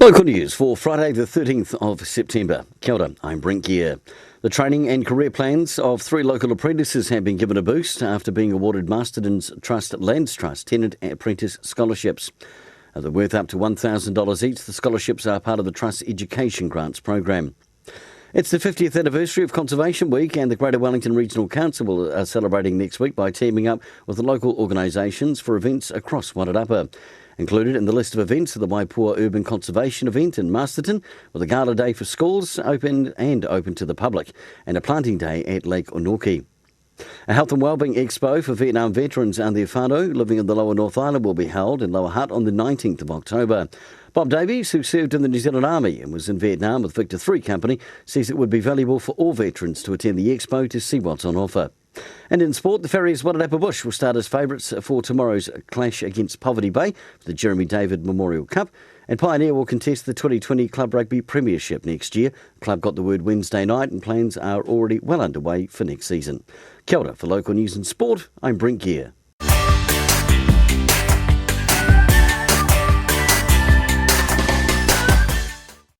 Local news for Friday the 13th of September. Kia ora, I'm Brent Gare. The training and career plans of 3 local apprentices have been given a boost after being awarded Masterton's Trust Lands Trust tenant apprentice scholarships. They're worth up to $1,000 each. The scholarships are part of the Trust's Education Grants program. It's the 50th anniversary of Conservation Week, and the Greater Wellington Regional Council are celebrating next week by teaming up with the local organisations for events across Wairarapa. Included in the list of events are the Waipua Urban Conservation Event in Masterton, with a gala day for schools open to the public, and a planting day at Lake Onoki. A health and wellbeing expo for Vietnam veterans and their whānau living in the Lower North Island will be held in Lower Hutt on the 19th of October. Bob Davies, who served in the New Zealand Army and was in Vietnam with Victor 3 Company, says it would be valuable for all veterans to attend the expo to see what's on offer. And in sport, the Ferries Wairarapa Bush will start as favourites for tomorrow's clash against Poverty Bay for the Jeremy David Memorial Cup. And Pioneer will contest the 2020 Club Rugby Premiership next year. The club got the word Wednesday night and plans are already well underway for next season. Kia ora, for local news and sport, I'm Brent Gare.